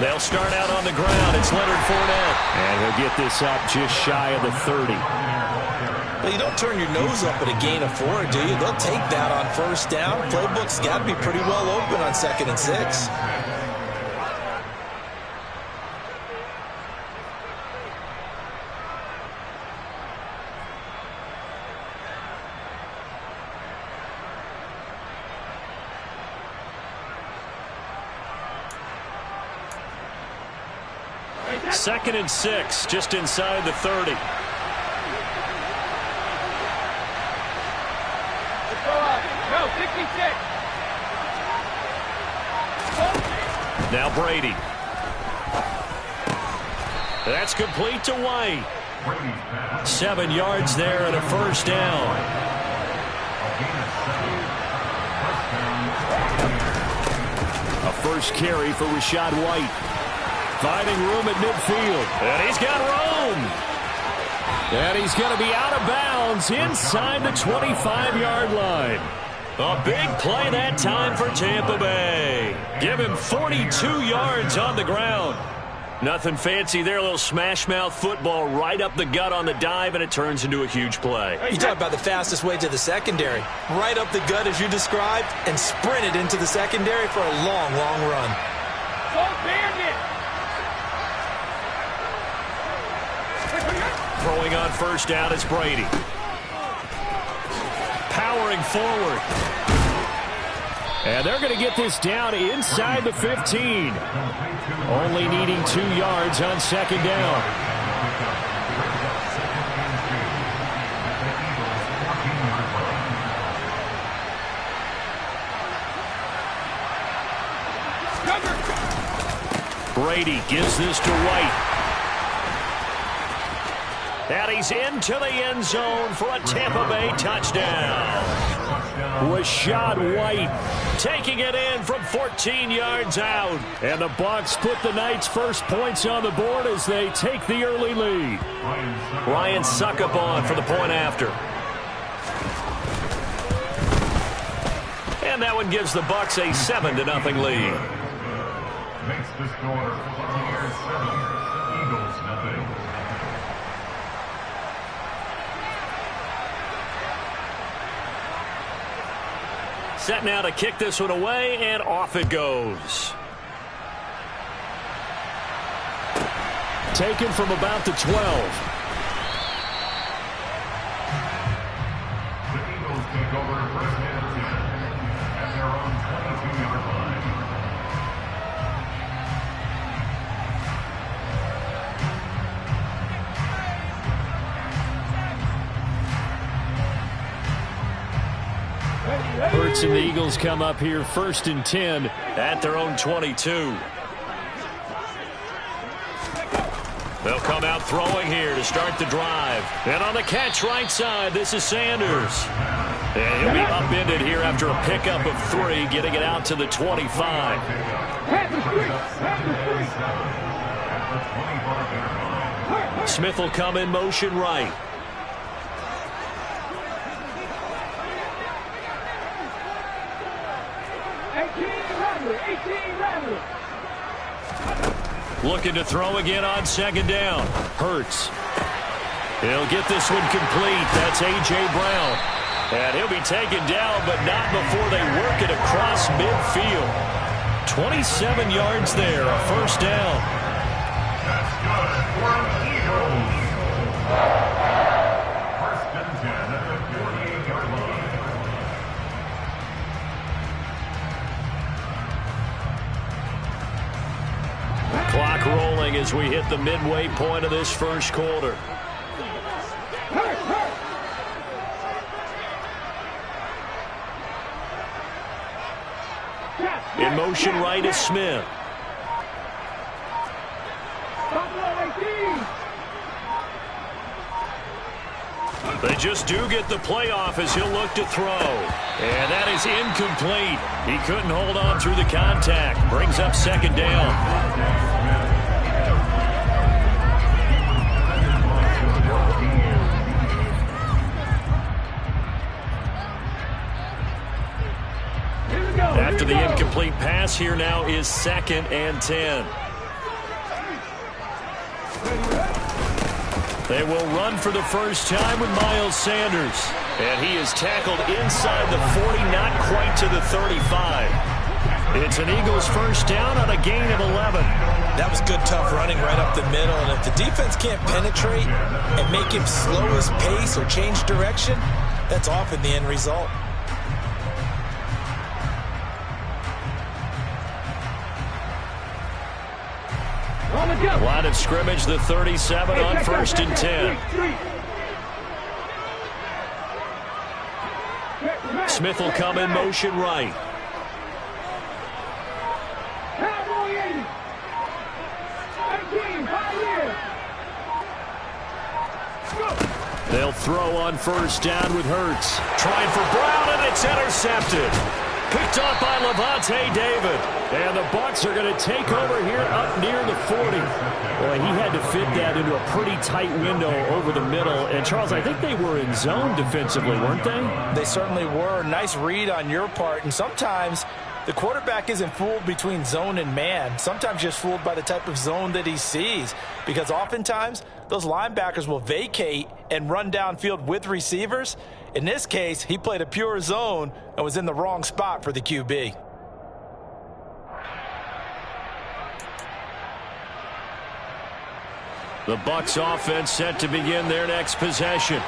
They'll start out on the ground. It's Leonard Fournette. And he'll get this up just shy of the 30. Well, you don't turn your nose up at a gain of 4, do you? They'll take that on first down. Playbook's got to be pretty well open on 2nd and 6. Second and 6, just inside the 30. Go, 66. Now Brady. That's complete to White. 7 yards there and a first down. A first carry for Rachaad White. Finding room at midfield. And he's got room. And he's going to be out of bounds inside the 25-yard line. A big play that time for Tampa Bay. Give him 42 yards on the ground. Nothing fancy there. A little smash-mouth football right up the gut on the dive, and it turns into a huge play. You talk about the fastest way to the secondary. Right up the gut as you described and sprinted into the secondary for a long, long run. Throwing on first down is Brady. Powering forward. And they're going to get this down inside the 15. Only needing 2 yards on second down. Brady gives this to White. And he's into the end zone for a Tampa Bay touchdown. Rachaad White taking it in from 14 yards out. And the Bucs put the Knights' first points on the board as they take the early lead. Ryan Succop for the point after. And that one gives the Bucs a 7-0 lead. Makes the score 14-7. Eagles nothing. Set now to kick this one away, and off it goes. Taken from about the 12. The Eagles take over first and 10 at their own 22-yard line. Hurts and the Eagles come up here 1st and 10 at their own 22. They'll come out throwing here to start the drive. And on the catch right side, this is Sanders. And he'll be upended here after a pickup of 3, getting it out to the 25. Smith will come in motion right. Looking to throw again on second down. Hurts. He'll get this one complete. That's A.J. Brown. And he'll be taken down, but not before they work it across midfield. 27 yards there, a first down. That's good for the Eagles. First and 10 at the 48-yard line. Clock rolling as we hit the midway point of this first quarter. In motion right is Smith. They just do get the playoff as he'll look to throw. And that is incomplete. He couldn't hold on through the contact. Brings up second down. After the incomplete pass, here now is 2nd and 10. They will run for the first time with Miles Sanders. And he is tackled inside the 40, not quite to the 35. It's an Eagles first down on a gain of 11. That was good, tough running right up the middle. And if the defense can't penetrate and make him slow his pace or change direction, that's often the end result. Line of scrimmage, the 37 on 1st and 10. Smith will come in motion right. They'll throw on first down with Hurts. Trying for Brown, and it's intercepted. Picked up by Levante David. And the Bucs are going to take over here up near the 40. Boy, he had to fit that into a pretty tight window over the middle. And, Charles, I think they were in zone defensively, weren't they? They certainly were. Nice read on your part. And sometimes the quarterback isn't fooled between zone and man. Sometimes just fooled by the type of zone that he sees. Because oftentimes those linebackers will vacate and run downfield with receivers. In this case, he played a pure zone and was in the wrong spot for the QB. The Bucs offense set to begin their next possession.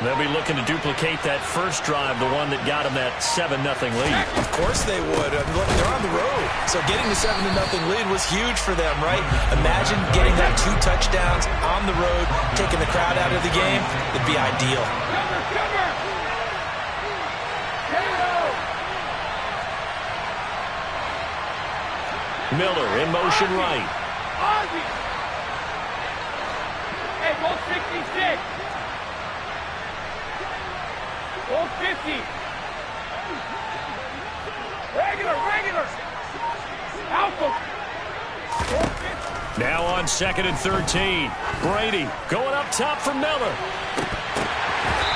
They'll be looking to duplicate that first drive, the one that got them that 7-0 lead. Of course they would. I mean, look, they're on the road. So getting the 7-0 lead was huge for them, right? Imagine getting that 2 touchdowns on the road, taking the crowd out of the game. It'd be ideal. Miller in motion right. Hey, ball 66. Ball 50. Regular. Alpha. Now on 2nd and 13. Brady going up top for Miller.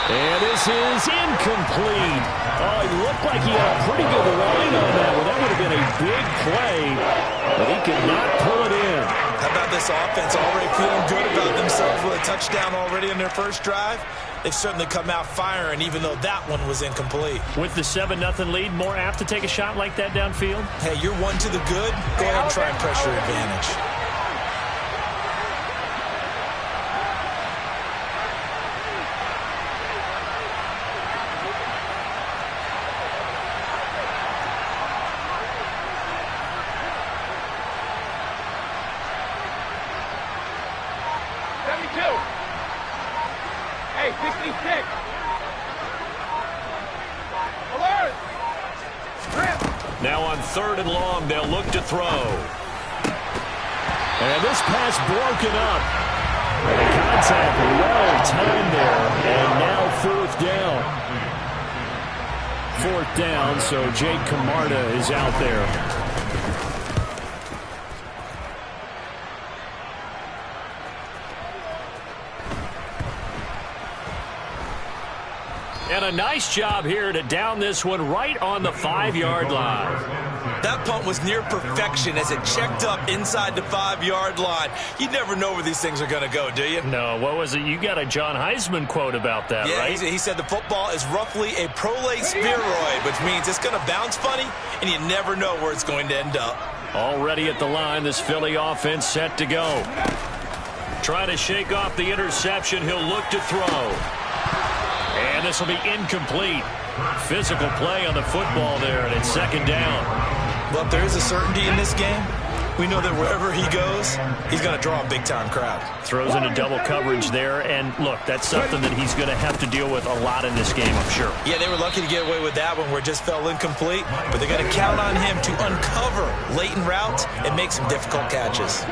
And this is incomplete. Oh, he looked like he had a pretty good line on that one. That would have been a big play, but he could not pull it in. How about this offense already feeling good about themselves with a touchdown already in their first drive? They've certainly come out firing, even though that one was incomplete. With the 7-0 lead, more apt to take a shot like that downfield? Hey, you're one to the good. Go ahead and try and press your advantage. Hey, 66. Alert. Now on 3rd and long, they'll look to throw. And this pass broken up. And the contact well timed there. And now 4th down. 4th down, so Jake Camarda is out there. And a nice job here to down this one right on the 5-yard line. That punt was near perfection as it checked up inside the 5-yard line. You never know where these things are going to go, do you? No, what was it? You got a John Heisman quote about that, yeah, right? He said the football is roughly a prolate spheroid, which means it's going to bounce funny, and you never know where it's going to end up. Already at the line, this Philly offense set to go. Trying to shake off the interception, he'll look to throw. And this will be incomplete. Physical play on the football there, and it's 2nd down. Well, if there is a certainty in this game, we know that wherever he goes, he's going to draw a big-time crowd. Throws into double coverage there, and look, that's something that he's going to have to deal with a lot in this game, I'm sure. Yeah, they were lucky to get away with that one where it just fell incomplete, but they're going to count on him to uncover latent routes and make some difficult catches.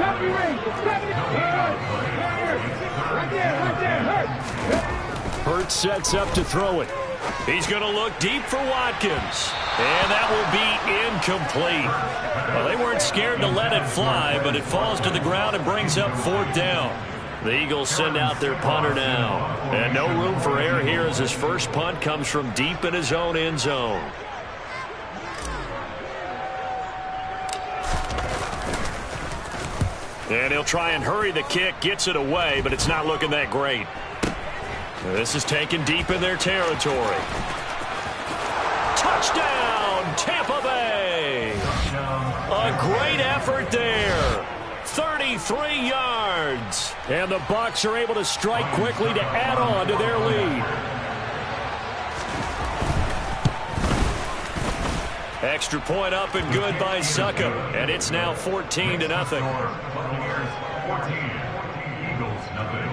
Hurts sets up to throw it. He's going to look deep for Watkins. And that will be incomplete. Well, they weren't scared to let it fly, but it falls to the ground and brings up 4th down. The Eagles send out their punter now. And no room for error here as his first punt comes from deep in his own end zone. And he'll try and hurry the kick, gets it away, but it's not looking that great. This is taken deep in their territory. Touchdown, Tampa Bay! A great effort there. 33 yards. And the Bucs are able to strike quickly to add on to their lead. Extra point up and good by Succop. And it's now 14-0. Buccaneers 14, Eagles nothing.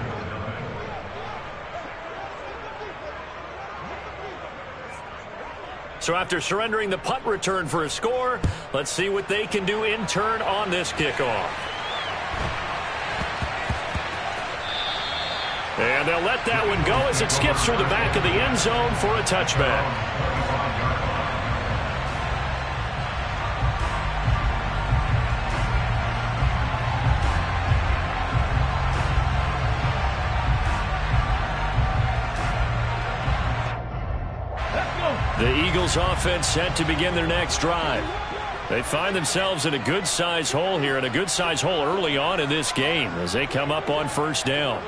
So after surrendering the punt return for a score, let's see what they can do in turn on this kickoff. And they'll let that one go as it skips through the back of the end zone for a touchback. The Eagles offense set to begin their next drive. They find themselves in a good-sized hole here, and a good-sized hole early on in this game as they come up on first down.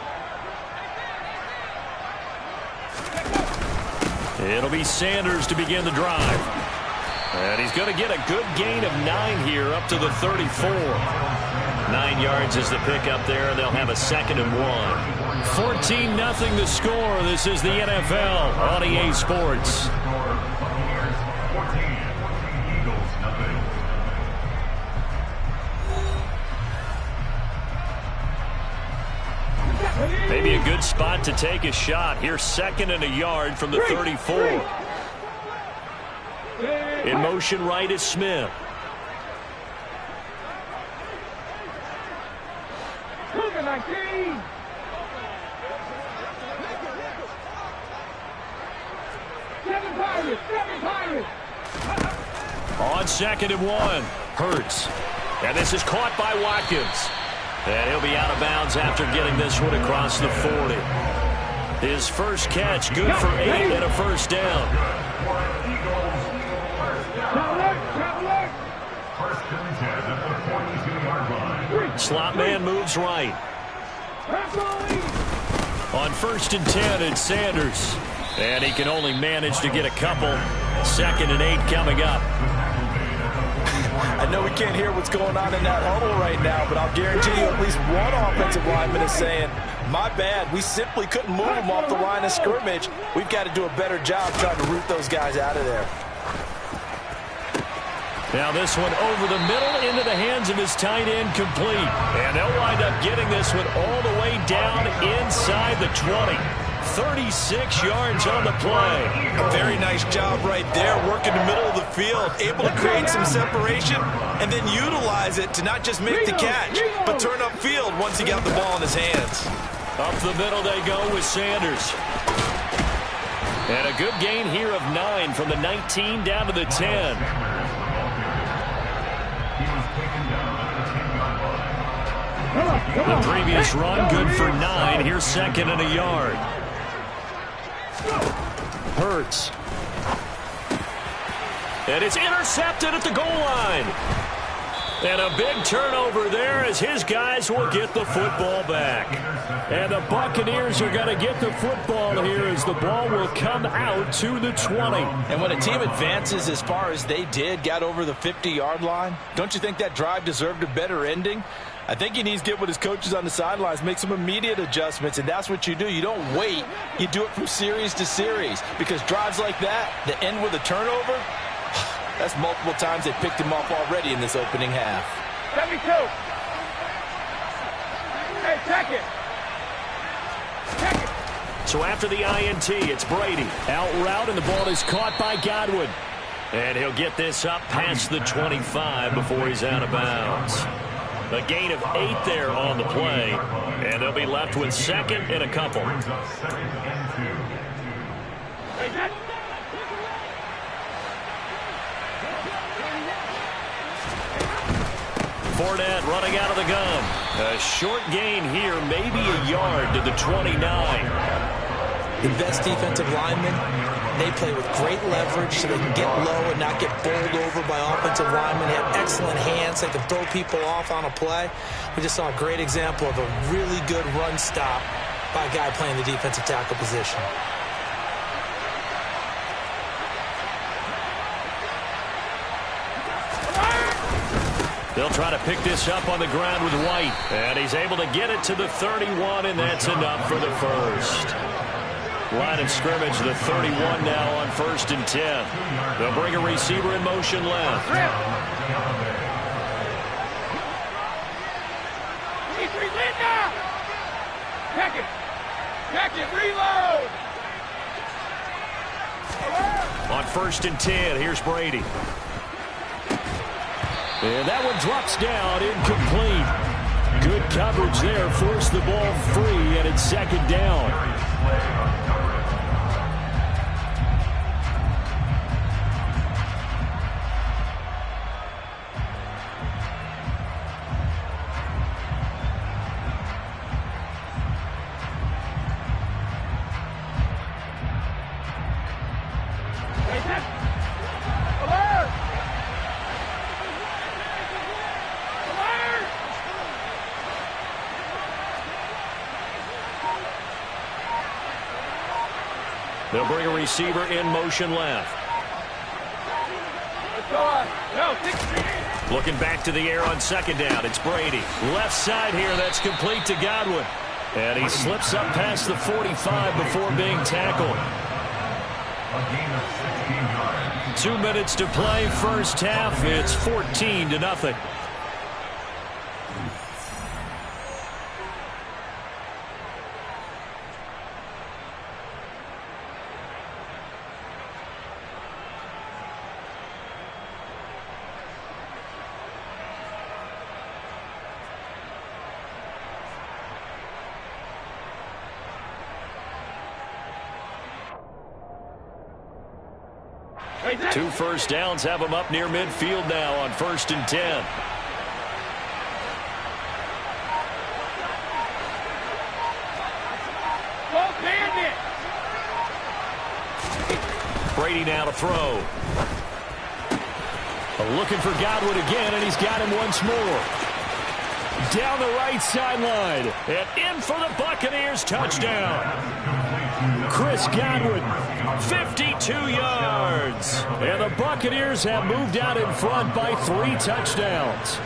It'll be Sanders to begin the drive. And he's going to get a good gain of 9 here up to the 34. 9 yards is the pickup there, and they'll have a 2nd and 1. 14-0 the score. This is the NFL on EA Sports. Buccaneers 14, Eagles nothing. Maybe a good spot to take a shot. Here's 2nd and a yard from the 34. In motion right is Smith. On 2nd and 1, Hurts. And this is caught by Watkins. And he'll be out of bounds after getting this one across the 40. His first catch, good for 8 and a first down. First and 10 at the 42-yard line. Slot man moves right. On 1st and 10, it's Sanders. And he can only manage to get a couple. 2nd and 8 coming up. I know we can't hear what's going on in that huddle right now, but I'll guarantee you at least one offensive lineman is saying, my bad, we simply couldn't move them off the line of scrimmage. We've got to do a better job trying to root those guys out of there. Now this one over the middle into the hands of his tight end, complete. And they'll wind up getting this one all the way down inside the 20. 36 yards on the play. A very nice job right there, working the middle of the field, able to create some separation and then utilize it to not just make the catch, but turn upfield once he got the ball in his hands. Up the middle they go with Sanders. And a good gain here of 9 from the 19 down to the 10. The previous run good for 9. Here's 2nd and a yard. Hurts. And it's intercepted at the goal line. And a big turnover there as his guys will get the football back. And the Buccaneers are going to get the football here as the ball will come out to the 20. And when a team advances as far as they did, got over the 50-yard line, don't you think that drive deserved a better ending? I think he needs to get with his coaches on the sidelines, make some immediate adjustments, and that's what you do. You don't wait. You do it from series to series, because drives like that end with a turnover, that's multiple times they picked him off already in this opening half. 72. Hey, check it. Check it. So after the INT, it's Brady. Out route, and the ball is caught by Godwin. And he'll get this up past the 25 before he's out of bounds. A gain of 8 there on the play, and they'll be left with 2nd and a couple. Fournette running out of the gun. A short gain here, maybe a yard to the 29. The best defensive lineman They play with great leverage so they can get low and not get bowled over by offensive linemen. They have excellent hands. They can throw people off on a play. We just saw a great example of a really good run stop by a guy playing the defensive tackle position. They'll try to pick this up on the ground with White. And he's able to get it to the 31, and that's enough for the first. Line of scrimmage, the 31 now on 1st and 10. They'll bring a receiver in motion left. Check it, reload! On 1st and 10, here's Brady. And that one drops down, incomplete. Good coverage there, forced the ball free, and it's 2nd down. They'll bring a receiver in motion left. Looking back to the air on 2nd down. It's Brady. Left side here. That's complete to Godwin. And he slips up past the 45 before being tackled. 2 minutes to play. First half. It's 14-0. Two first downs have them up near midfield now on 1st and 10. Brady now to throw. Looking for Godwin again, and he's got him once more. Down the right sideline, and in for the Buccaneers touchdown. Chris Godwin, 52 yards. And the Buccaneers have moved out in front by 3 touchdowns.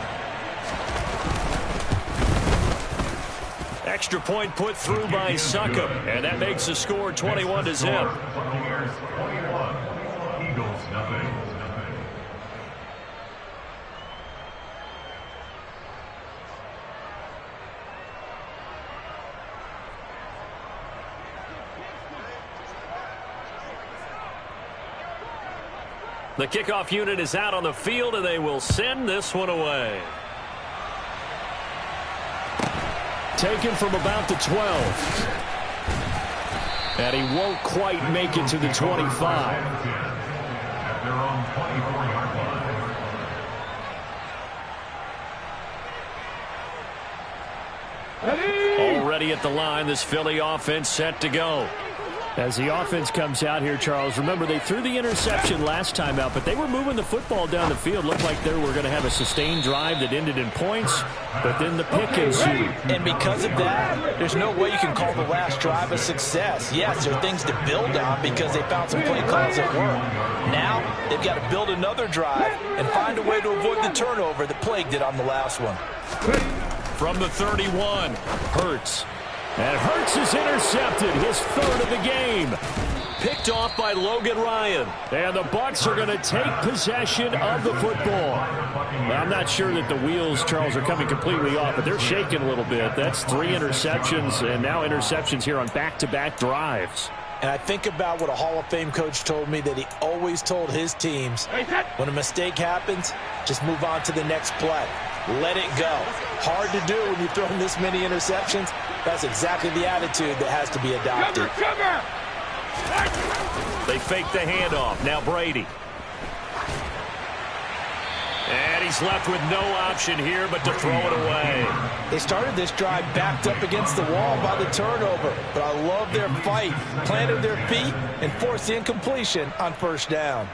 Extra point put through by Succop, and that makes the score 21-0. Buccaneers 21, Eagles nothing. The kickoff unit is out on the field, and they will send this one away. Taken from about the 12. And he won't quite make it to the 25. At their own 24-yard line. Already at the line, this Philly offense set to go. As the offense comes out here, Charles, remember they threw the interception last time out, but they were moving the football down the field. Looked like they were going to have a sustained drive that ended in points, but then the pick ensued. And because of that, there's no way you can call the last drive a success. Yes, there are things to build on because they found some play calls that work. Now, they've got to build another drive and find a way to avoid the turnover that plagued it on the last one. From the 31, Hurts. And Hurts is intercepted, his 3rd of the game. Picked off by Logan Ryan. And the Bucs are going to take possession of the football. Well, I'm not sure that the wheels, Charles, are coming completely off, but they're shaking a little bit. That's 3 interceptions, and now interceptions here on back-to-back drives. And I think about what a Hall of Fame coach told me that he always told his teams, when a mistake happens, just move on to the next play. Let it go. Hard to do when you're throwing this many interceptions. That's exactly the attitude that has to be adopted. They fake the handoff. Now Brady. And he's left with no option here but to throw it away. They started this drive backed up against the wall by the turnover, but I love their fight, planted their feet, and forced the incompletion on first down.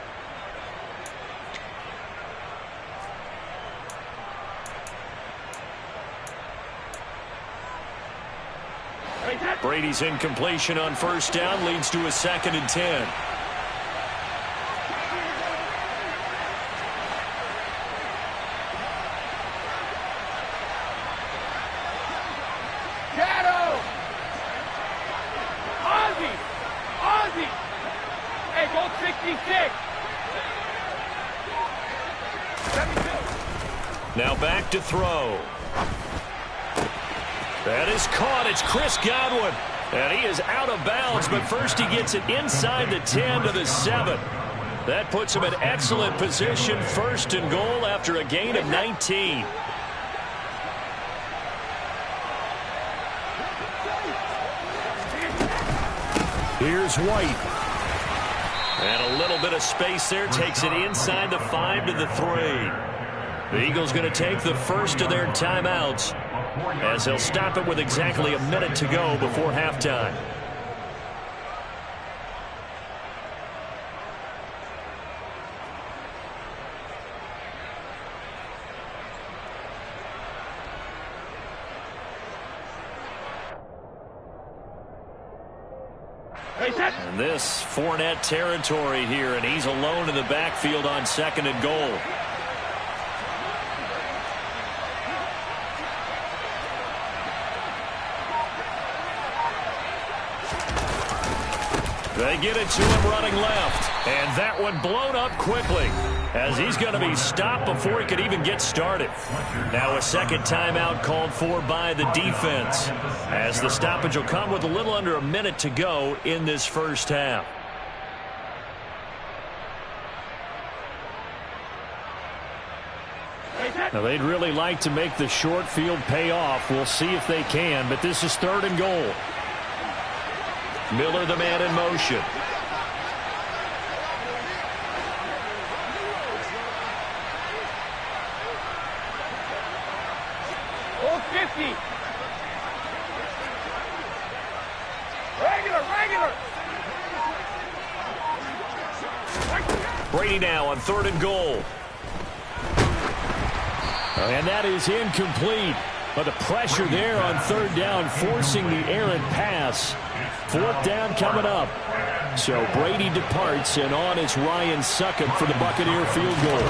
Brady's incompletion on first down leads to a 2nd and 10. Shadow! Ozzy! Ozzy! Hey, go 66! 72! Now back to throw. That is caught. It's Chris Godwin. And he is out of bounds, but first he gets it inside the 10 to the 7. That puts him in excellent position, 1st and goal after a gain of 19. Here's White. And a little bit of space there, takes it inside the 5 to the 3. The Eagles going to take the first of their timeouts, as they'll stop it with exactly a minute to go before halftime. And this Fournette territory here, and he's alone in the backfield on 2nd and goal. They get it to him running left. And that one blown up quickly, as he's going to be stopped before he could even get started. Now a 2nd timeout called for by the defense, as the stoppage will come with a little under a minute to go in this first half. Now they'd really like to make the short field pay off. We'll see if they can, but this is 3rd and goal. Miller, the man in motion. Go 50! Regular! Brady now on 3rd and goal. And that is incomplete. But the pressure there on 3rd down, forcing the errant pass. 4th down coming up. So Brady departs, and on is Ryan Succop for the Buccaneer field goal.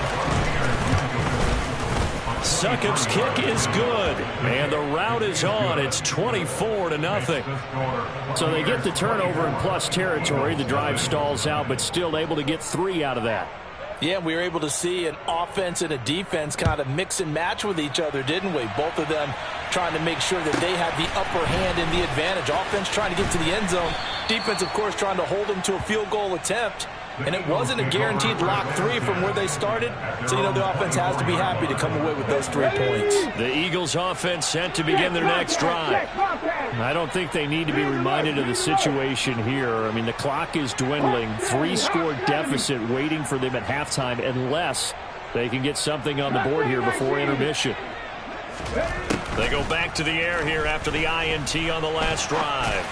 Succop's kick is good, and the route is on. It's 24-0. So they get the turnover in plus territory. The drive stalls out, but still able to get 3 out of that. Yeah, we were able to see an offense and a defense kind of mix and match with each other, didn't we? Both of them trying to make sure that they had the upper hand and the advantage. Offense trying to get to the end zone. Defense, of course, trying to hold them to a field goal attempt. And it wasn't a guaranteed lock 3 from where they started. So, you know, the offense has to be happy to come away with those 3 points. The Eagles offense set to begin their next drive. I don't think they need to be reminded of the situation here. I mean, the clock is dwindling. 3-score deficit waiting for them at halftime unless they can get something on the board here before intermission. They go back to the air here after the INT on the last drive.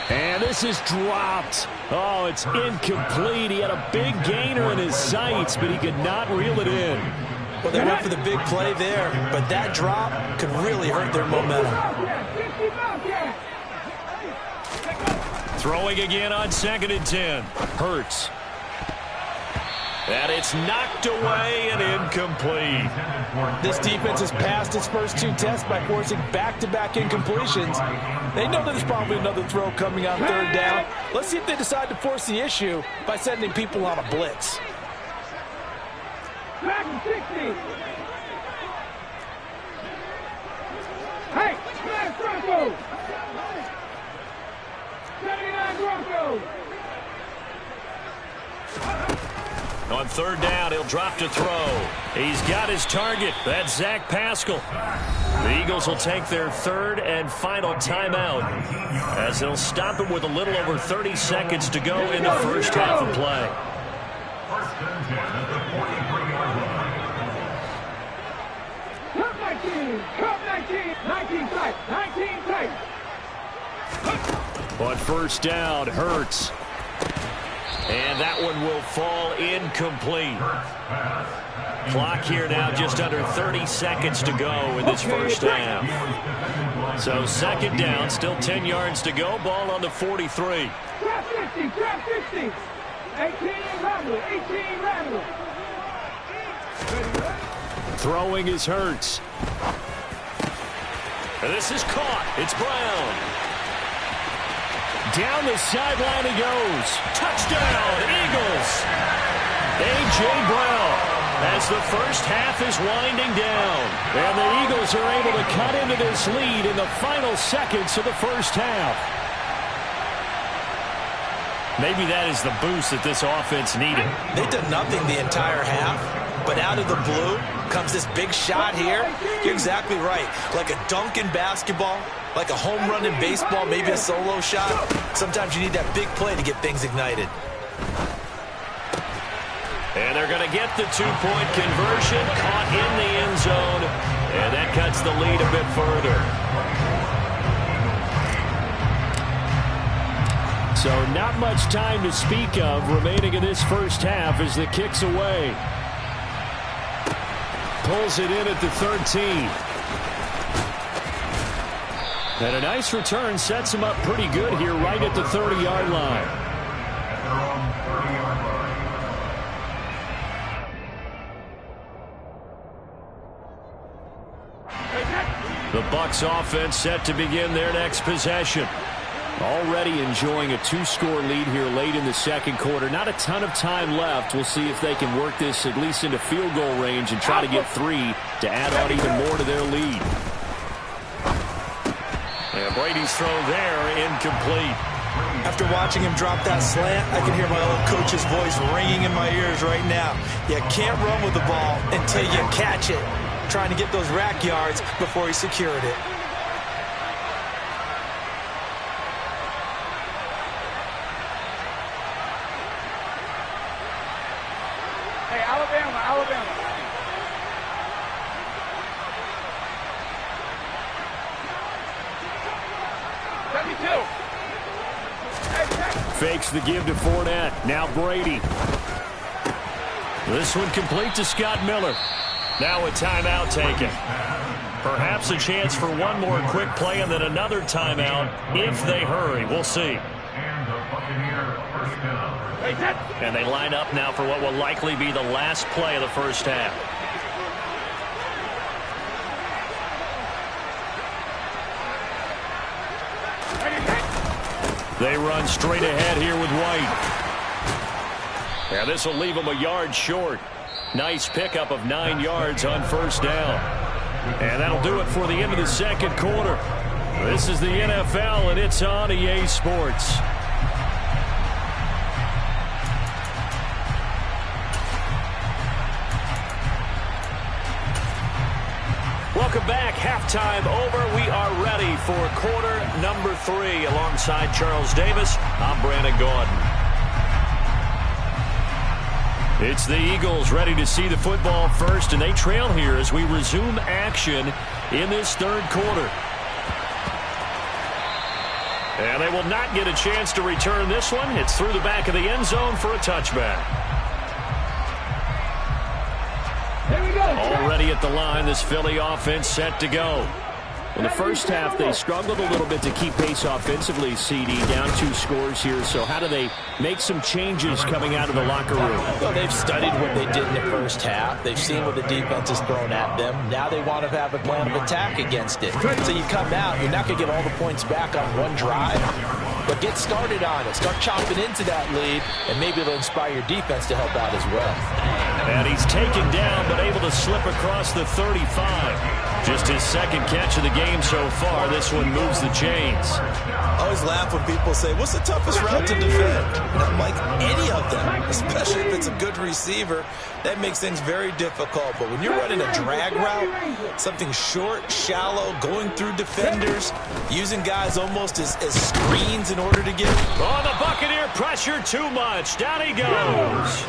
And this is dropped. Oh, it's incomplete. He had a big gainer in his sights, but he could not reel it in. Well, they went for the big play there, but that drop could really hurt their momentum. Throwing again on 2nd and 10. Hurts. And it's knocked away and incomplete. This defense has passed its first 2 tests by forcing back-to-back incompletions. They know there's probably another throw coming on 3rd down. Let's see if they decide to force the issue by sending people on a blitz. Back 60! Hey, Smash Broncos! 79 Broncos! On 3rd down, he'll drop to throw. He's got his target. That's Zach Pascal. The Eagles will take their 3rd and final timeout, as they'll stop it with a little over 30 seconds to go in the first half of play. 1st and 10 at the 43 19. Come 19. 19 tight. 19 tight. But first down, Hurts. And that one will fall incomplete. Clock here now just under 30 seconds to go in this first half. So second down, still 10 yards to go. Ball on the 43. Trap 50. Trap 50. 18 Randall. 18 Randall. Throwing is Hurts. And this is caught. It's Brown. Down the sideline he goes. Touchdown, Eagles. A.J. Brown as the first half is winding down. And the Eagles are able to cut into this lead in the final seconds of the first half. Maybe that is the boost that this offense needed. They did nothing the entire half, but out of the blue comes this big shot here. You're exactly right. Like a dunk in basketball, like a home run in baseball, maybe a solo shot. Sometimes you need that big play to get things ignited. And they're going to get the two-point conversion, caught in the end zone, and that cuts the lead a bit further. So not much time to speak of remaining in this first half as the kick's away. Pulls it in at the 13. And a nice return sets him up pretty good here right at the 30-yard line. At their own 30-yard line. The Bucs offense set to begin their next possession. Already enjoying a two-score lead here late in the second quarter. Not a ton of time left. We'll see if they can work this at least into field goal range and try to get 3 to add on even more to their lead. And Brady's throw there, incomplete. After watching him drop that slant, I can hear my old coach's voice ringing in my ears right now. You can't run with the ball until you catch it. Trying to get those rack yards before he secured it. Hey, Alabama, Alabama. Fakes the give to Fournette. Now Brady. This one complete to Scott Miller. Now a timeout taken. Perhaps a chance for one more quick play and then another timeout if they hurry. We'll see. And the Buccaneer first down. And they line up now for what will likely be the last play of the first half. They run straight ahead here with White. And this will leave them a yard short. Nice pickup of 9 yards on first down. And that'll do it for the end of the second quarter. This is the NFL, and it's on EA Sports. Welcome back. Halftime over. We are ready for quarter number 3. Alongside Charles Davis, I'm Brandon Gaudin. It's the Eagles ready to see the football first, and they trail here as we resume action in this third quarter. And they will not get a chance to return this one. It's through the back of the end zone for a touchback. Already at the line, this Philly offense set to go. In the first half, they struggled a little bit to keep pace offensively, CD, down 2 scores here. So how do they make some changes coming out of the locker room? Well, they've studied what they did in the first half. They've seen what the defense has thrown at them. Now they want to have a plan of attack against it. So you come out, you're not going to get all the points back on one drive, but get started on it. Start chopping into that lead, and maybe it'll inspire your defense to help out as well. And he's taken down, but able to slip across the 35. Just his second catch of the game so far. This one moves the chains. I always laugh when people say, what's the toughest route to defend? And I'm like, any of them, especially if it's a good receiver. That makes things very difficult. But when you're running a drag route, something short, shallow, going through defenders, using guys almost as screens in order to get... Oh, the Buccaneer pressure too much. Down he goes.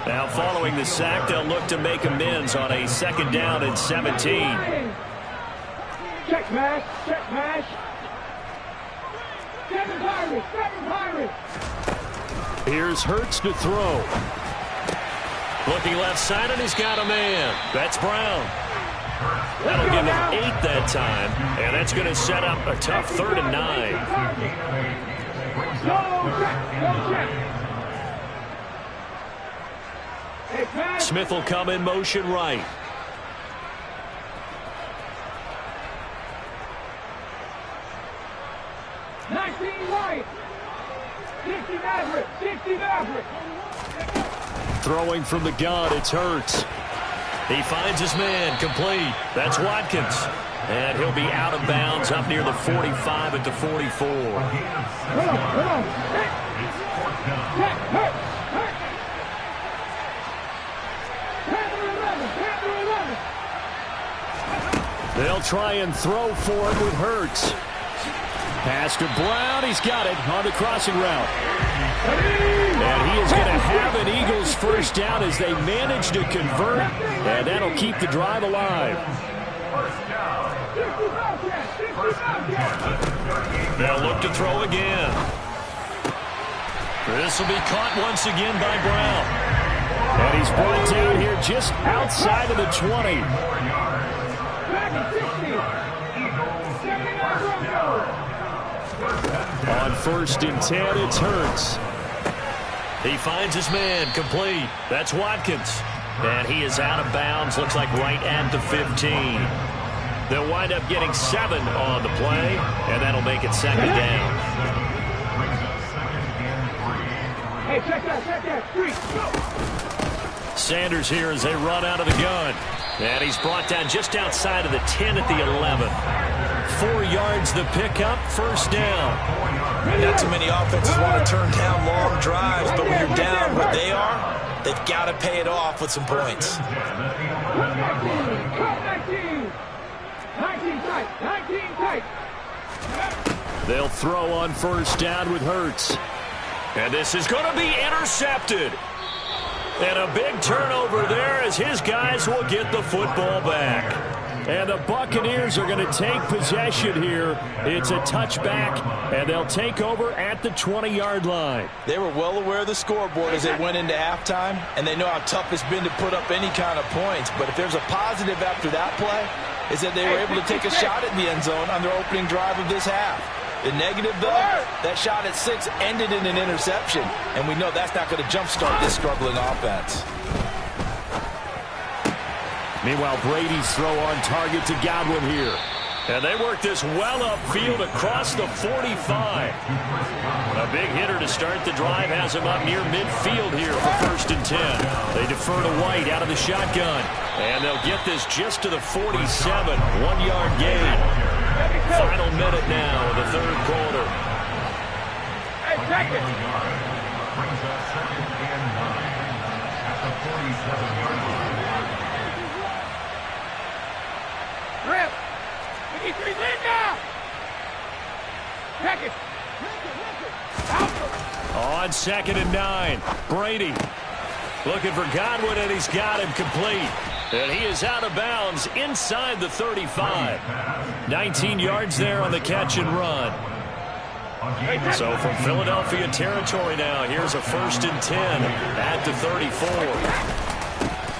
Now following the sack, they'll look to make amends on a 2nd down and 17. Check mash, check mash. 7 Pirates. Here's Hurts to throw. Looking left side, and he's got a man. That's Brown. That'll give him 8 that time, and that's going to set up a tough 3rd and 9. Smith will come in motion right. Throwing from the gun, it's Hurts. He finds his man, complete. That's Watkins. And he'll be out of bounds up near the 45 at the 44. They'll try and throw for it with Hurts. Pass to Brown. He's got it on the crossing route. And he is going to have an Eagles 1st down as they manage to convert. And that'll keep the drive alive. They'll look to throw again. This will be caught once again by Brown. And he's brought down here just outside of the 20. On 1st and 10, it's Hurts. He finds his man, complete. That's Watkins. And he is out of bounds, looks like right at the 15. They'll wind up getting 7 on the play, and that'll make it 2nd down. Hey, check that, 3, go. Sanders here as they run out of the gun. And he's brought down just outside of the 10 at the 11. 4 yards the pickup, 1st down. Not too many offenses want to turn down long drives, but when you're down where they are, they've got to pay it off with some points. 19 tight. They'll throw on 1st down with Hurts. And this is going to be intercepted. And a big turnover there as his guys will get the football back. And the Buccaneers are going to take possession here. It's a touchback, and they'll take over at the 20-yard line. They were well aware of the scoreboard as they went into halftime, and they know how tough it's been to put up any kind of points. But if there's a positive after that play, is that they were able to take a shot at the end zone on their opening drive of this half. The negative, though, that shot at 6 ended in an interception, and we know that's not going to jumpstart this struggling offense. Meanwhile, Brady's throw on target to Godwin here. And they work this well upfield across the 45. A big hitter to start the drive has him up near midfield here for 1st and 10. They defer to White out of the shotgun. And they'll get this just to the 47. 1-yard gain. Final minute now of the 3rd quarter. Hey, check it. Brings us 2nd and 9 at the 47-yard line. Rip. We need 3 lead now. Check it. On 2nd and 9, Brady looking for Godwin, and he's got him complete. And he is out of bounds inside the 35. 19 yards there on the catch and run. So from Philadelphia territory now, here's a 1st and 10 at the 34.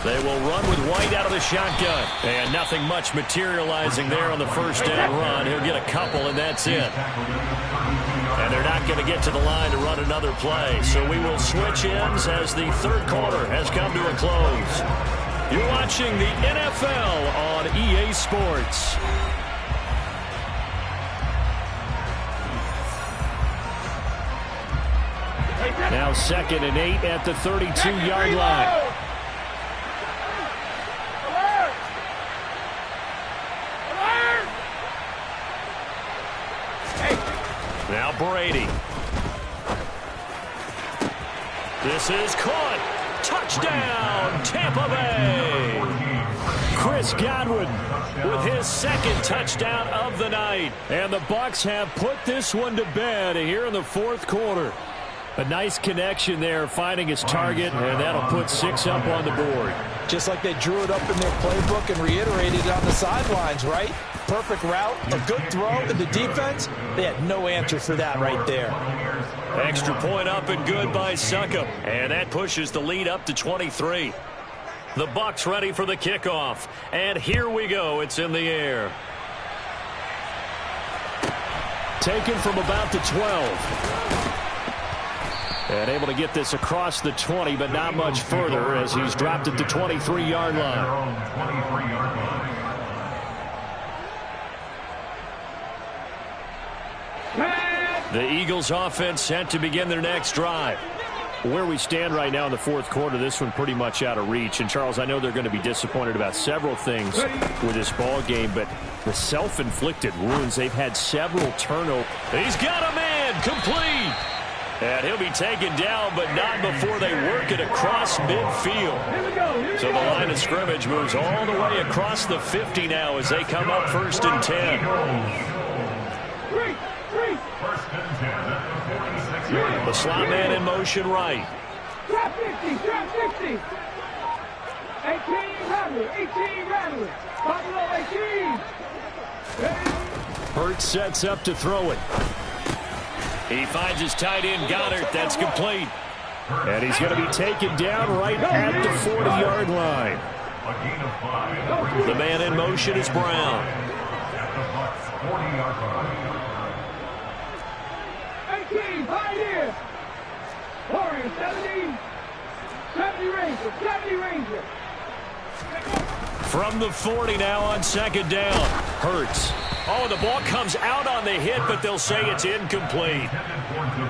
They will run with White out of the shotgun. And nothing much materializing there on the 1st down run. He'll get a couple, and that's it. And they're not going to get to the line to run another play. So we will switch ends as the 3rd quarter has come to a close. You're watching the NFL on EA Sports. Now 2nd and 8 at the 32-yard line. Now Brady. This is caught. Touchdown, Tampa Bay. Chris Godwin with his 2nd touchdown of the night. And the Bucs have put this one to bed here in the 4th quarter. A nice connection there, finding his target, and that'll put 6 up on the board. Just like they drew it up in their playbook and reiterated it on the sidelines, right? Perfect route, a good throw, and the defense, they had no answer for that right there. Extra point up and good by Succop, and that pushes the lead up to 23. The Bucs ready for the kickoff, and here we go. It's in the air. Taken from about the 12. And able to get this across the 20, but not much further as he's dropped it to 23-yard line. The Eagles offense set to begin their next drive. Where we stand right now in the fourth quarter, this one pretty much out of reach. And, Charles, I know they're going to be disappointed about several things with this ball game, but the self-inflicted wounds, they've had several turnovers. He's got a man, complete. And he'll be taken down, but not before they work it across midfield. So the line of scrimmage moves all the way across the 50 now as they come up 1st and 10. The slot man in motion right. Trap 50, trap 60. 18 Rattler, 18 Rattler. Buffalo 18. Hurts sets up to throw it. He finds his tight end, Goddard. That's complete. And he's going to be taken down right at the 40-yard line. The man in motion is Brown. 18, Pioneer. Warrior, 70. 70 Ranger, 70 Ranger. From the 40 now on 2nd down. Hurts. Oh, the ball comes out on the hit, but they'll say it's incomplete.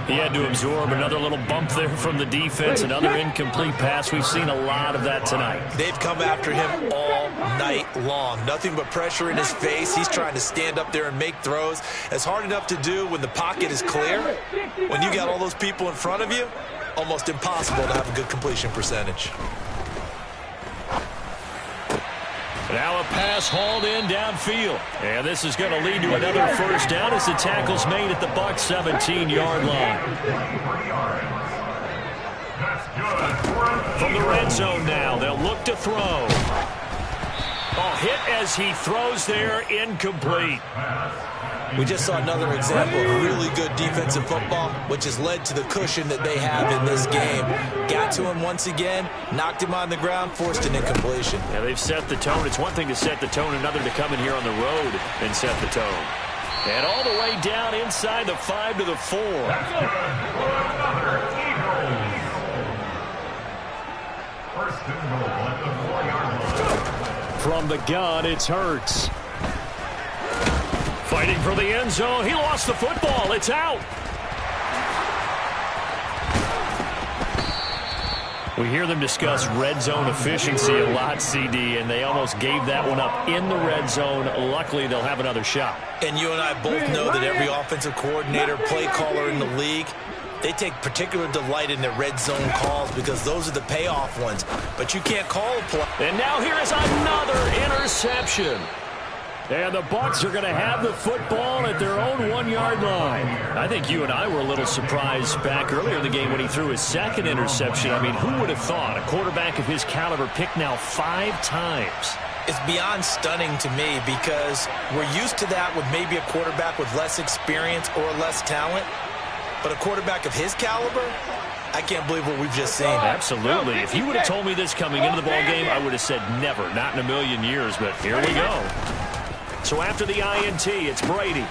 He had to absorb another little bump there from the defense, another incomplete pass. We've seen a lot of that tonight. They've come after him all night long. Nothing but pressure in his face. He's trying to stand up there and make throws. It's hard enough to do when the pocket is clear. When you got all those people in front of you, almost impossible to have a good completion percentage. Now a pass hauled in downfield. And this is going to lead to another 1st down as the tackle's made at the Bucs 17-yard line. From the red zone now, they'll look to throw. Oh, hit as he throws there, incomplete. We just saw another example of really good defensive football, which has led to the cushion that they have in this game. Got to him once again, knocked him on the ground, forced an incompletion. Yeah, they've set the tone. It's one thing to set the tone, another to come in here on the road and set the tone. And all the way down inside the 5 to the 4. That's good for another Eagles. 1st and goal at the 4-yard line. From the gun, it's Hurts. Fighting for the end zone. He lost the football. It's out. We hear them discuss red zone efficiency a lot, CD, and they almost gave that one up in the red zone. Luckily, they'll have another shot. And you and I both know that every offensive coordinator, play caller in the league, they take particular delight in their red zone calls because those are the payoff ones. But you can't call a play. And now here is another interception. And the Bucs are going to have the football at their own 1-yard line. I think you and I were a little surprised back earlier in the game when he threw his 2nd interception. I mean, who would have thought a quarterback of his caliber picked now 5 times? It's beyond stunning to me because we're used to that with maybe a quarterback with less experience or less talent. But a quarterback of his caliber, I can't believe what we've just seen. Absolutely. If you would have told me this coming into the ball game, I would have said never, not in a million years. But here we go. So after the INT, it's Brady.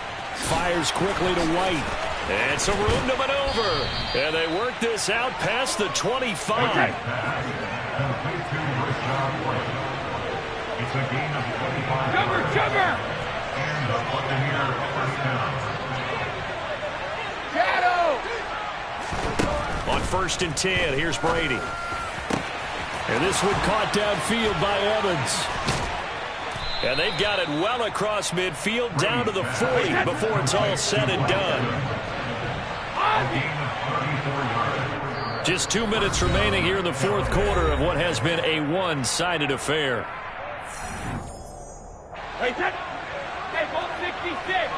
Fires quickly to White. And some room to maneuver. And they work this out past the 25. It's a gain of 25. Cover! And the Buccaneer 1st down. Shadow! On 1st and 10, here's Brady. And this one caught downfield by Evans. And they've got it well across midfield down to the 40 before it's all said and done. Just 2 minutes remaining here in the fourth quarter of what has been a one-sided affair. Hey, take 166.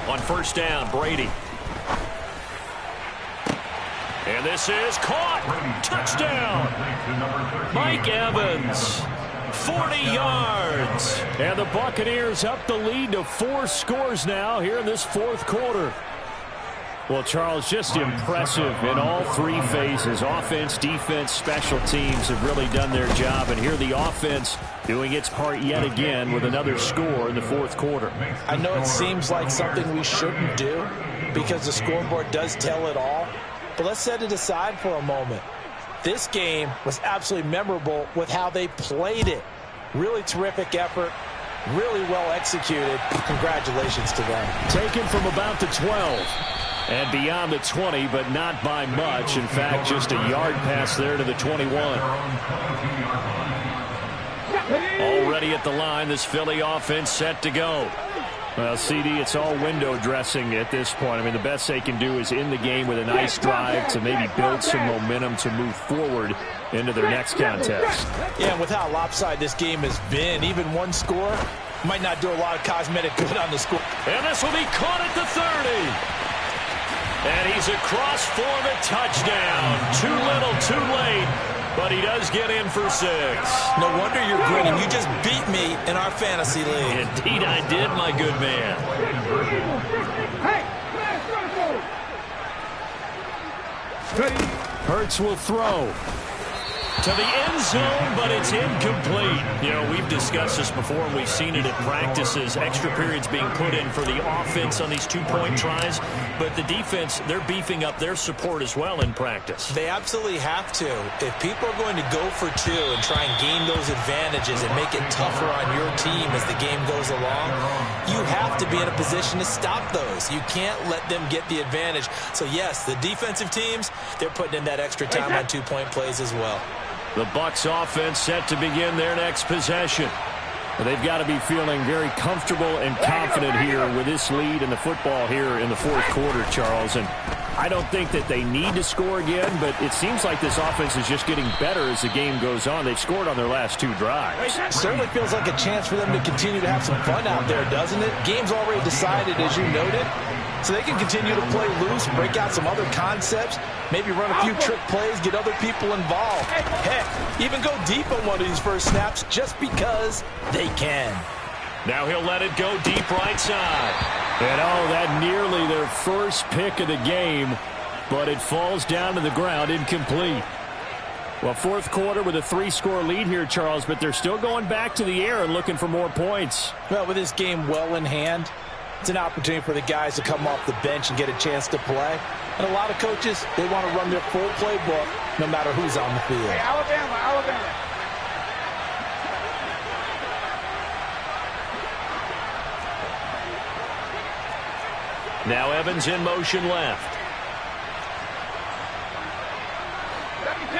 On first down, Brady. And this is caught. Touchdown. Mike Evans. 40 yards. And the Buccaneers up the lead to 4 scores now here in this fourth quarter. Well, Charles, just impressive in all 3 phases. Offense, defense, special teams have really done their job. And here the offense doing its part yet again with another score in the fourth quarter. I know it seems like something we shouldn't do because the scoreboard does tell it all. But let's set it aside for a moment. This game was absolutely memorable with how they played it. Really terrific effort. Really well executed. Congratulations to them. Taken from about the 12. And beyond the 20, but not by much. In fact, just a yard pass there to the 21. Already at the line, this Philly offense set to go. Well, CD, it's all window dressing at this point. I mean, the best they can do is end the game with a nice drive to maybe build some momentum to move forward into their next contest. Yeah, and with how lopsided this game has been, even one score might not do a lot of cosmetic good on the score. And this will be caught at the 30. And he's across for the touchdown. Too little, too late, but he does get in for 6. No wonder you're grinning. You just beat me in our fantasy league. Indeed I did, my good man. Hurts will throw to the end zone, but it's incomplete. You know, we've discussed this before, and we've seen it at practices. Extra periods being put in for the offense on these 2-point tries, but the defense, they're beefing up their support as well in practice. They absolutely have to. If people are going to go for 2 and try and gain those advantages and make it tougher on your team as the game goes along, you have to be in a position to stop those. You can't let them get the advantage. So, yes, the defensive teams, they're putting in that extra time on 2-point plays as well. The Bucs offense set to begin their next possession. They've got to be feeling very comfortable and confident here with this lead in the football here in the fourth quarter, Charles. And I don't think that they need to score again, but it seems like this offense is just getting better as the game goes on. They've scored on their last 2 drives. It certainly feels like a chance for them to continue to have some fun out there, doesn't it? Game's already decided, as you noted. So they can continue to play loose, break out some other concepts, maybe run a few trick plays, get other people involved. Heck, even go deep on one of these first snaps just because they can. Now he'll let it go deep right side. And that nearly their first pick of the game, but it falls down to the ground incomplete. Well, fourth quarter with a 3-score lead here, Charles, but they're still going back to the air and looking for more points. Well, with this game well in hand, it's an opportunity for the guys to come off the bench and get a chance to play. And a lot of coaches, they want to run their full playbook no matter who's on the field. Hey, Alabama. Now Evans in motion left. 72.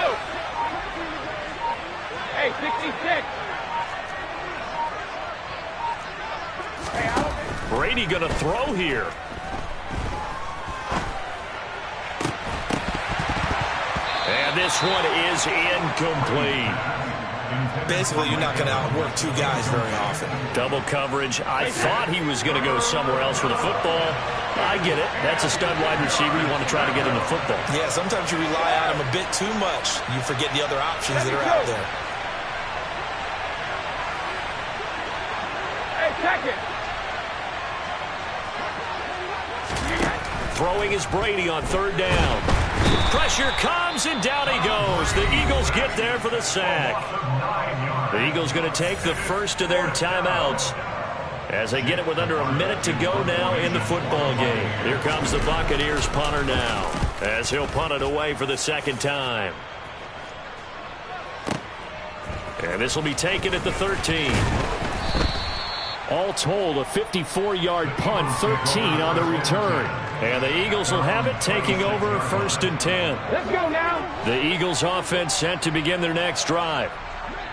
Hey, 66. Hey, Alabama. Brady going to throw here. And this one is incomplete. Basically, you're not going to outwork 2 guys very often. Double coverage. I thought he was going to go somewhere else for the football. I get it. That's a stud wide receiver. You want to try to get him the football. Yeah, sometimes you rely on him a bit too much. You forget the other options that are out there. Hey, check it. Throwing is Brady on 3rd down. Pressure comes, and down he goes. The Eagles get there for the sack. The Eagles going to take the first of their timeouts as they get it with under a minute to go now in the football game. Here comes the Buccaneers punter now as he'll punt it away for the 2nd time. And this will be taken at the 13. All told, a 54-yard punt, 13 on the return. And the Eagles will have it, taking over 1st and 10. Let's go now. The Eagles offense set to begin their next drive.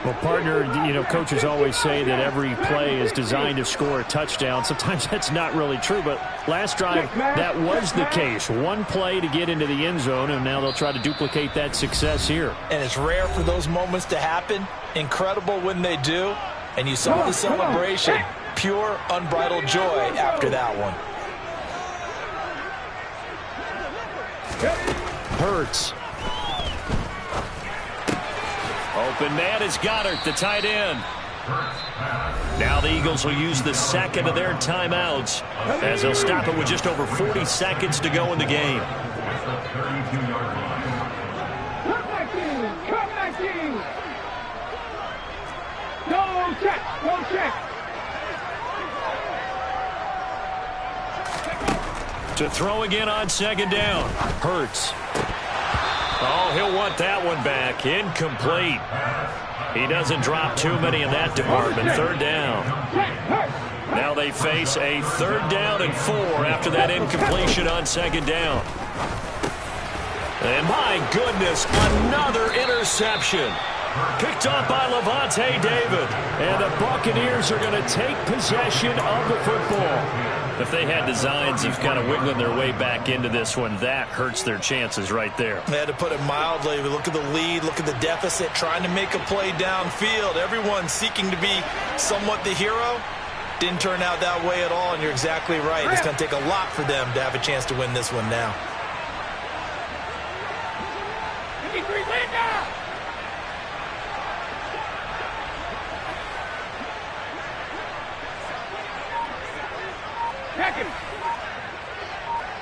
Well, partner, you know, coaches always say that every play is designed to score a touchdown. Sometimes that's not really true, but last drive, that was the case. One play to get into the end zone, and now they'll try to duplicate that success here. And it's rare for those moments to happen. Incredible when they do. And you saw the celebration. Pure, unbridled joy after that one. Hurts. Open man is Goddard, the tight end. Now the Eagles will use the second of their timeouts as they'll stop it with just over 40 seconds to go in the game. Go check. To throw again on second down. Hurts. Oh, he'll want that one back. Incomplete. He doesn't drop too many in that department. Third down. Now they face a 3rd down and 4 after that incompletion on second down. And my goodness, another interception. Picked up by Levante David. And the Buccaneers are going to take possession of the football. If they had designs of kind of wiggling their way back into this one, that hurts their chances right there. They had to put it mildly. Look at the lead, look at the deficit, trying to make a play downfield. Everyone seeking to be somewhat the hero. Didn't turn out that way at all, and you're exactly right. It's going to take a lot for them to have a chance to win this one now.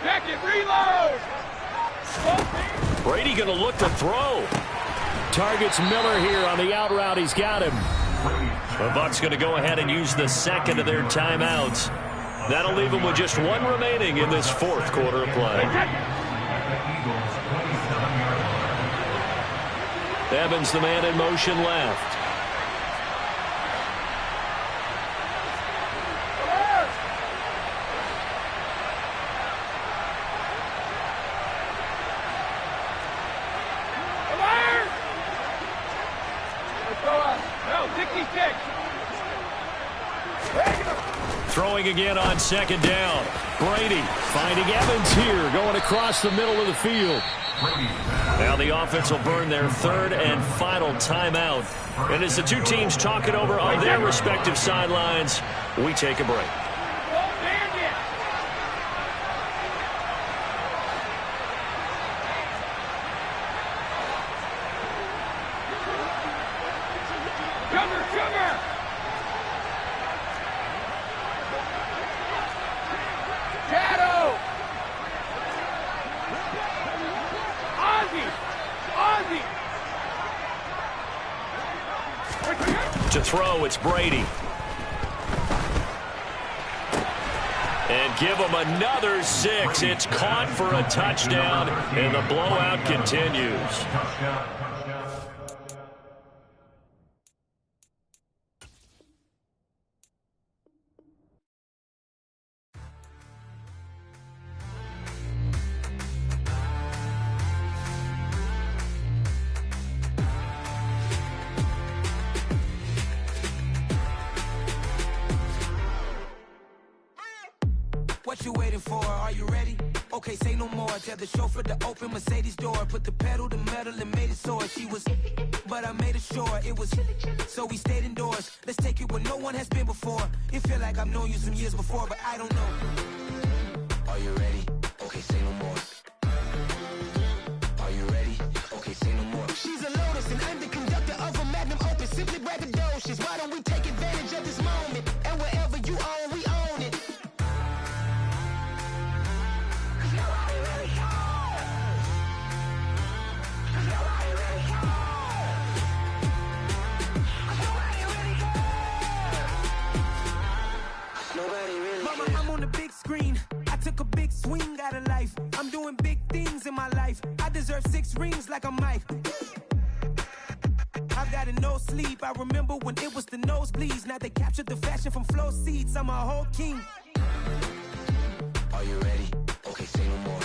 Check it, reload! Brady going to look to throw. Targets Miller here on the out route. He's got him. The Bucs going to go ahead and use the second of their timeouts. That'll leave them with just one remaining in this 4th quarter of play. Evans, the man in motion left. Throwing again on second down. Brady finding Evans here, going across the middle of the field. Now the offense will burn their 3rd and final timeout. And as the two teams talk it over on their respective sidelines, we take a break. To throw, it's Brady. And give him another 6. It's caught for a touchdown, and the blowout continues. What you waiting for? Are you ready? Okay, say no more. Tell the chauffeur to open Mercedes door. Put the pedal to metal and made it soar. She was, but I made it sure it was. So we stayed indoors. Let's take it where no one has been before. It feel like I've known you some years before, but I don't know. Are you ready? Okay, say no more. Are you ready? Okay, say no more. She's a Lotus and I'm the conductor of a Magnum Opus. Simply braggadocious. Why don't we take advantage of this moment? And wherever you own, we own it. Mama, I'm on the big screen. I took a big swing out of life. I'm doing big things in my life. I deserve 6 rings like I'm Mike. I've got no sleep. I remember when it was the nosebleeds. Now they captured the fashion from flow seats. I'm a whole king. Are you ready? Okay, say no more.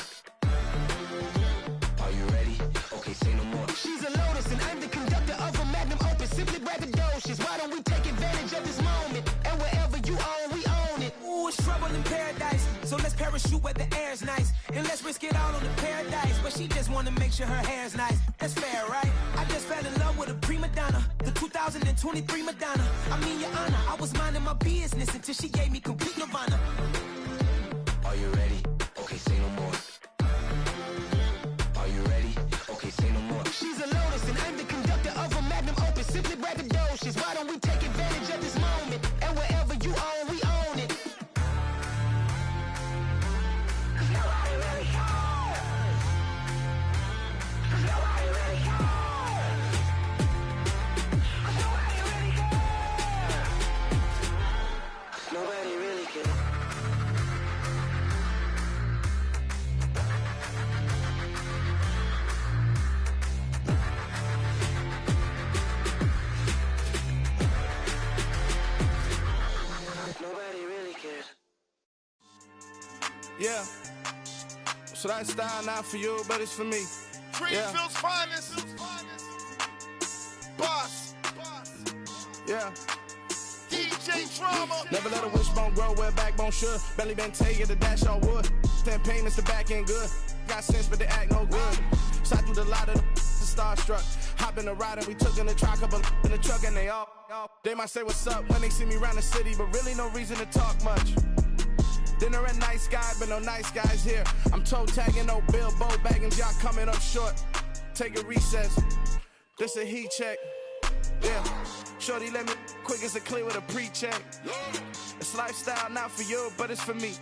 Are you ready? Okay, say no more. She's a Lotus and I'm the conductor of a Magnum Opus. Simply braggadocious. Why don't we take advantage of this moment? And wherever you own, we own it. Ooh, it's trouble in paradise. So let's perish shoot where the air's nice. And let's risk it all on the paradise. But she just wanna make sure her hair's nice. That's fair, right? I just fell in love with a prima donna, the 2023 Madonna. I mean, Your Honor, I was minding my business until she gave me complete nirvana. Are you ready? Okay, say no more. Are you ready? Okay, say no more. She's a lotus and I'm the conductor of a magnum opus. Simply braggadocious. Why don't we take advantage of this moment? And wherever you own, we own it. Cause nobody really cares. Cause nobody really cares. Cause nobody really cares. Cause nobody really cares. Nobody really cares. Yeah. So that style not for you, but it's for me. Greenfield's finest. Boss. Yeah. DJ Drama. Never let a wishbone grow where a backbone should. Belly been take it, the dash all wood. 10 payments, the back end good. Got sense, but they act no good. Shot through the lot of the starstruck. Hop in the ride and we took in the truck, couple in the truck, and they all. They might say what's up when they see me round the city, but really no reason to talk much. Dinner at nice guy, but no nice guys here. I'm toe tagging, no Bilbo bagging, y'all coming up short. Take a recess. This a heat check. Yeah. Shorty let me quick as a clear with a pre-check. It's lifestyle not for you, but it's for me.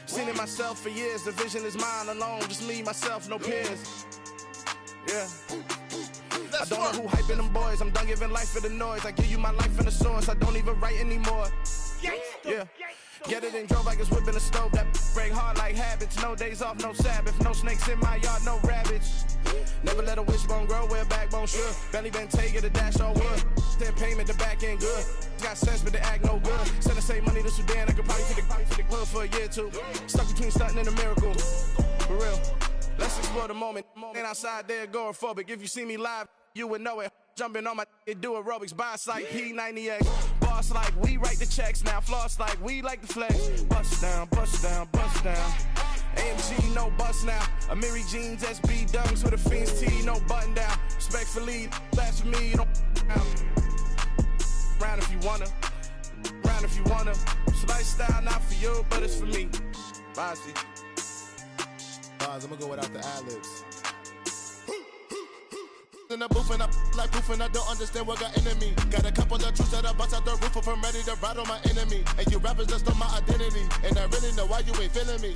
Seen it myself for years. The vision is mine alone. Just me, myself, no peers. Yeah. I don't know who hyping them boys. I'm done giving life for the noise. I give you my life in the source. I don't even write anymore. Yeah. Get it and drove like it's whipping the stove. That break hard like habits. No days off, no Sabbath. No snakes in my yard, no rabbits. Never let a wishbone grow where a backbone should. Belly been take it, the dash all wood. 10 payment, the back end good. Got sense, but they act no good. Send the same money to Sudan. I could probably take the club for a year or two. Stuck between stunting and a miracle. For real. Let's explore the moment. Ain't outside there agoraphobic. If you see me live, you would know it. Jumping on my do aerobics, boss like P90X. Boss like we write the checks now. Floss like we like the flex. Bust down, bust down, bust down. AMG, no bust now. Amiri jeans, SB dunks with a Fiends T, no button down. Respectfully, that's for me, don't round if you wanna. Round if you wanna. It's lifestyle not for you, but it's for me. Bossy. Bars, I'm gonna go without the ad-libs. In the booth and I like proof and I don't understand what got into me. Got a couple of truths that I bust out the roof if I'm ready to ride on my enemy. And you rappers just stole my identity. And I really know why you ain't feeling me.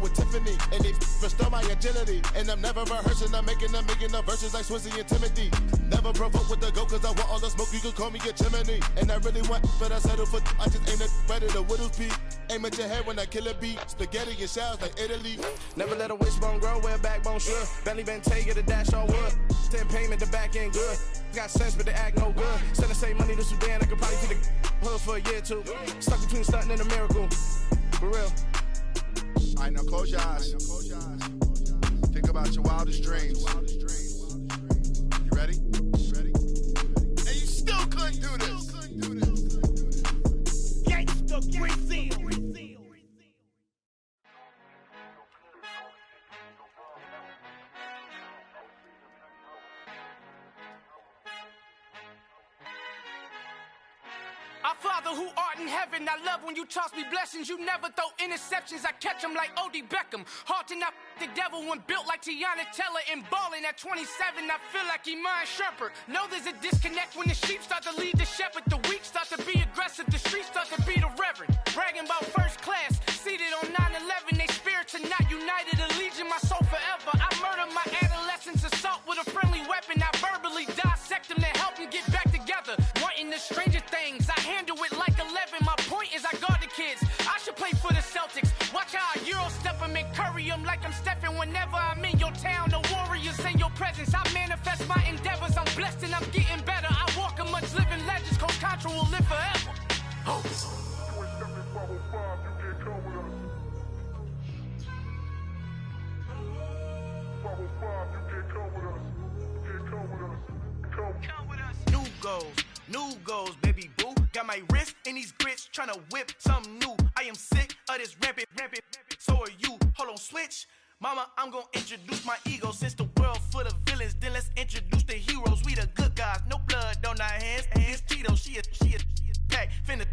With Tiffany, and they restore my agility. And I'm never rehearsing, I'm making a million of verses like Swizzy and Timothy. Never provoke with the go, cause I want all the smoke, you can call me a chimney. And I really want, but I settle for, I just ain't ready to Whittles peak. Aim at your head when I kill a beat. Spaghetti and shells like Italy. Never let a wishbone grow where a backbone should. Belly been take it, the dash all wood. 10 payment, the back end good. Got sense, but they act no good. Send the same money to Sudan, I could probably take the hood for a year or two. Stuck between stunting and a miracle. For real. Alright, now close your eyes. Think about your wildest dreams. You ready? And you still couldn't do this. Gangsta Brazil. Our Father who art in heaven, I love when you toss me blessings. You never throw interceptions, I catch them like O.D. Beckham. Hard to not the devil when built like Tiana Teller and balling at 27. I feel like Iman Shumpert. Know there's a disconnect when the sheep start to lead the shepherd. The weak start to be aggressive, the streets start to be the reverend. Bragging about first class, seated on 9/11. They spirits are not united, a legion, my soul forever. I murder my adolescence, assault with a friendly weapon. I verbally dissect them to help them get back together. Wanting the stranger things, I handle it like 11. My point is I guard the kids. I should play for the Celtics. Watch how I Euro step them and curry them like I'm stepping. Whenever I'm in your town, the Warriors in your presence. I manifest my endeavors. I'm blessed and I'm getting better. I walk amongst living legends. Coach Contra will live forever. Oh. New goals, baby boo. Got my wrist in these grits, tryna whip something new. I am sick of this rampant. So are you. Hold on, switch. Mama, I'm gonna introduce my ego. Since the world full of villains, then let's introduce the heroes. We the good guys, no blood on our hands. It's Tito, she is pack. Finna,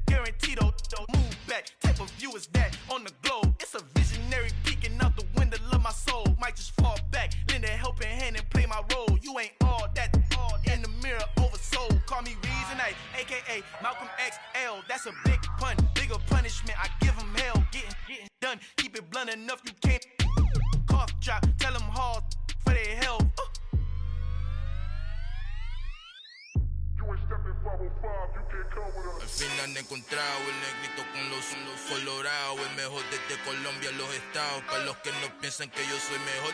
guaranteed don't move back. Type of view is that on the globe? It's a visionary peeking out the window of my soul. Might just fall back, lend a helping hand and play my role. You ain't all that in the mirror oversold. Call me Reason A, aka Malcolm XL. That's a big pun, bigger punishment. I give him hell, getting done. Keep it blunt enough, you can't cough drop. Tell them hard for their health. Al fin han encontrado el negrito con los colorados, el mejor desde Colombia a los estados. Para los que no piensan que yo soy mejor,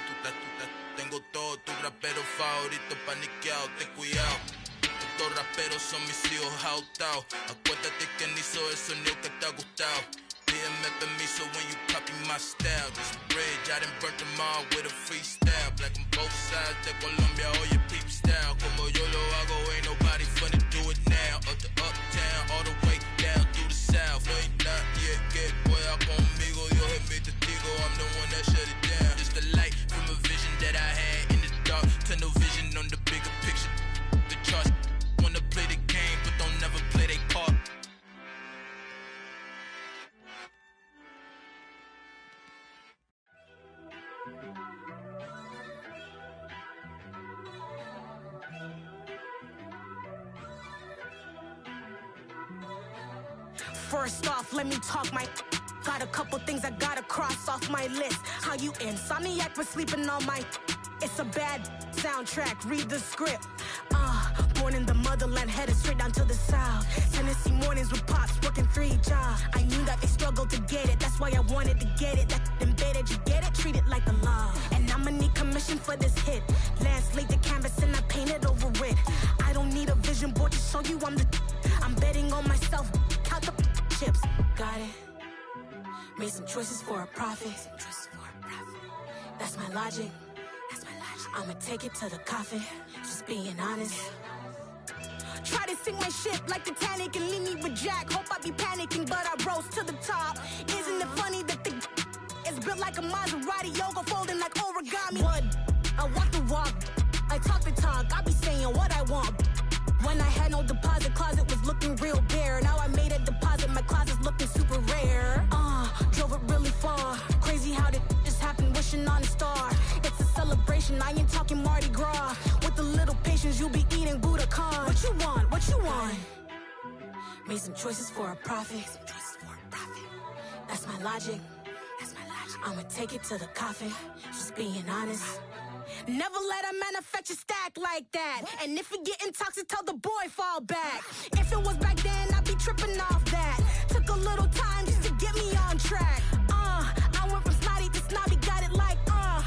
tengo todo, tu rapero favorito paniqueado, ten cuidado. Estos raperos son mis hijos jautados. Acuérdate que ni hizo el sonido que te ha gustado. Pídeme permiso when you copy my style. This bridge, I done burnt them all with a freestyle. Black on both sides de Colombia, oye peep style. Como yo lo hago, ain't nobody finna do it now. Up to uptown, all the way down through the south. No hay nadie que pueda conmigo, Dios es mi testigo. I'm the one that shut it down. Just the light from a vision that I had in the dark. Tunnel vision on the bigger picture. The charts wanna play the game, but don't never play their part. First off, let me talk my. Got a couple things I gotta cross off my list. How you insomniac for sleeping on my. It's a bad soundtrack, read the script. Born in the motherland, headed straight down to the south. Tennessee mornings with pops, working 3 jobs. I knew that they struggled to get it, that's why I wanted to get it. That embedded, you get it, treat it like a law. And I'ma need commission for this hit. Lance laid the canvas and I painted over it. I don't need a vision board to show you I'm betting on myself, count the chips. Got it. Made some choices for a profit. That's my logic. I'ma take it to the coffin, just being honest. Try to sink my ship like Titanic and leave me with Jack. Hope I be panicking, but I rose to the top. Isn't it funny that the is built like a Maserati, yoga folding like origami? What? I walk the walk, I talk the talk, I be saying what I want. When I had no deposit, closet was looking real bare. Now I made a deposit, my closet's looking super rare. Drove it really far. Crazy how did just happen, wishing on a star. It's a celebration, I ain't talking Mardi Gras. With a little patience, you'll be eating Budokan. What you want? What you want? Made some choices for a profit. That's my logic. I'ma take it to the coffin, just being honest. Never let a manufacture stack like that. And if it getting toxic, tell the boy fall back. If it was back then, I'd be tripping off that. Took a little time just to get me on track. I went from snotty to snobby, got it like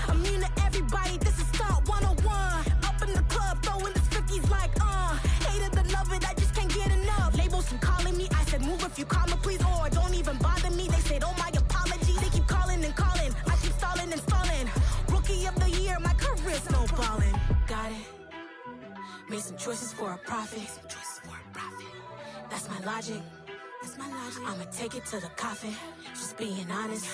immune to everybody, this is stunt 101. Up in the club, throwing this 50s like hate it or love it, I just can't get enough. Labels from calling me, I said move if you call me please, or don't even bother me. They said oh my apology, they keep calling and calling. I keep stalling and stalling. Rookie of the year, my career snowballing. Got it. Made some choices for a profit. That's my logic. I'ma take it to the coffin, just being honest.